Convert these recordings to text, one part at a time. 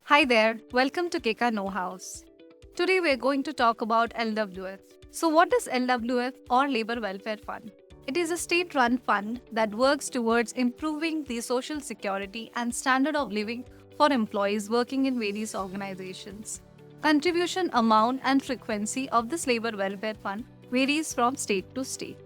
Hi there, welcome to Keka Know-House. Today we're going to talk about LWF. So what is LWF or Labor Welfare Fund? It is a state-run fund that works towards improving the social security and standard of living for employees working in various organizations. Contribution amount and frequency of this Labor Welfare Fund varies from state to state.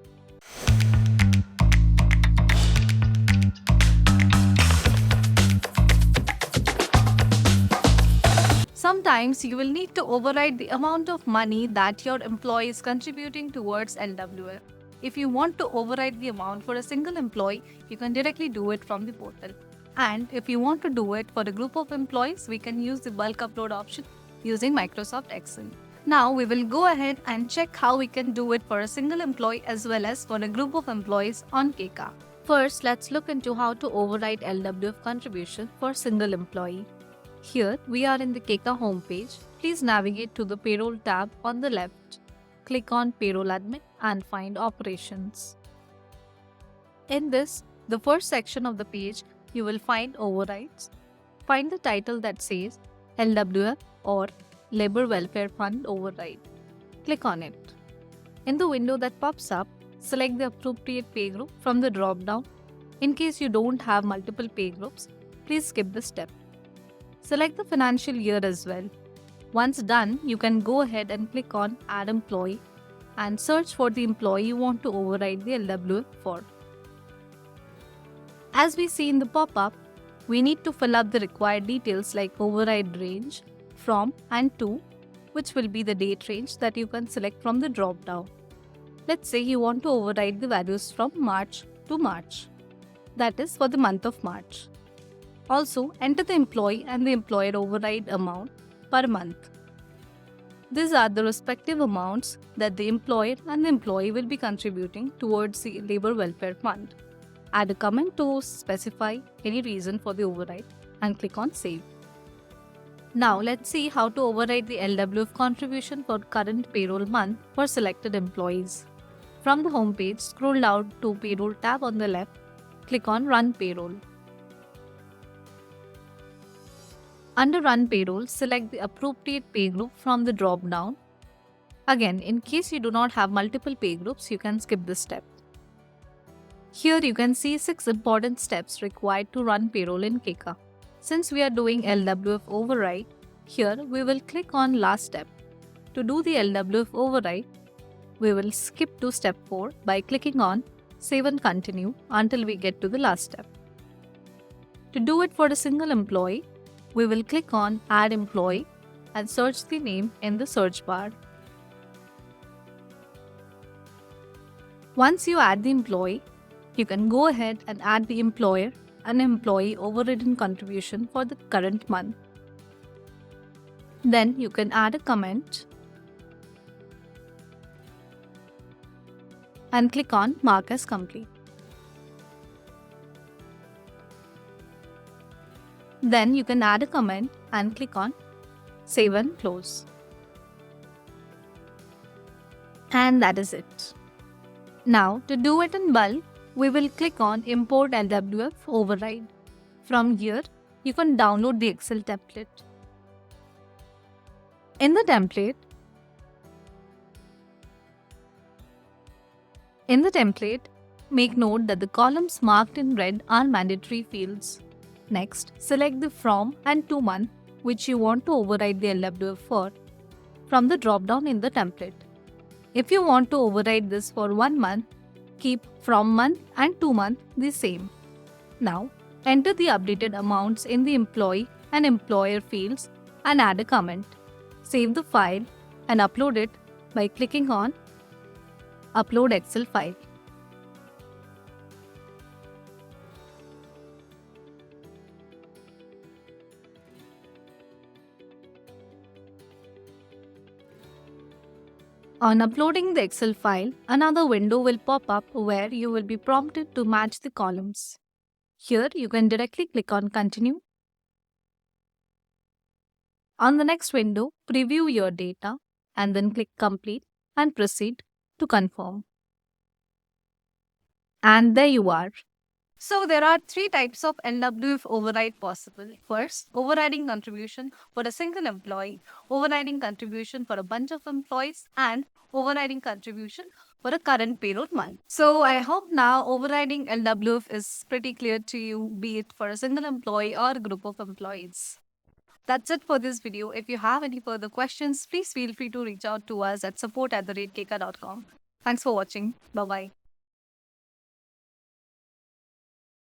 Sometimes you will need to override the amount of money that your employee is contributing towards LWF. If you want to override the amount for a single employee, you can directly do it from the portal. And if you want to do it for a group of employees, we can use the bulk upload option using Microsoft Excel. Now we will go ahead and check how we can do it for a single employee as well as for a group of employees on Keka. First, let's look into how to override LWF contribution for single employee. Here we are in the Keka homepage. Please navigate to the Payroll tab on the left. Click on Payroll Admin and find Operations. In this, the first section of the page, you will find Overrides. Find the title that says LWF or Labor Welfare Fund Override. Click on it. In the window that pops up, select the appropriate pay group from the drop-down. In case you don't have multiple pay groups, please skip this step. Select the financial year as well. Once done, you can go ahead and click on Add Employee and search for the employee you want to override the LWF for. As we see in the pop-up, we need to fill up the required details like override range, from and to, which will be the date range that you can select from the drop-down. Let's say you want to override the values from March to March. That is for the month of March. Also, enter the employee and the employer override amount per month. These are the respective amounts that the employer and the employee will be contributing towards the Labor Welfare Fund. Add a comment to specify any reason for the override and click on Save. Now let's see how to override the LWF contribution for current payroll month for selected employees. From the home page, scroll down to Payroll tab on the left, click on Run Payroll. Under Run Payroll, select the appropriate pay group from the drop-down. Again, in case you do not have multiple pay groups, you can skip this step. Here you can see 6 important steps required to run payroll in Keka. Since we are doing LWF override, here we will click on last step. To do the LWF override, we will skip to step 4 by clicking on Save and Continue until we get to the last step. To do it for a single employee, we will click on Add Employee and search the name in the search bar. Once you add the employee, you can go ahead and add the employer and employee overridden contribution for the current month. Then you can add a comment and click on Mark as Complete. Then you can add a comment and click on Save and Close. And that is it. Now to do it in bulk, we will click on Import LWF Override. From here, you can download the Excel template. In the template, make note that the columns marked in red are mandatory fields. Next, select the From and To month which you want to override the LWF for from the drop-down in the template. If you want to override this for 1 month, keep From month and To month the same. Now, enter the updated amounts in the employee and employer fields and add a comment. Save the file and upload it by clicking on Upload Excel file. On uploading the Excel file, another window will pop up where you will be prompted to match the columns. Here, you can directly click on Continue. On the next window, preview your data and then click Complete and proceed to confirm. And there you are. So there are three types of LWF override possible. First, overriding contribution for a single employee, overriding contribution for a bunch of employees, and overriding contribution for a current payroll month. So I hope now overriding LWF is pretty clear to you, be it for a single employee or a group of employees. That's it for this video. If you have any further questions, please feel free to reach out to us at support@keka.com. Thanks for watching. Bye bye.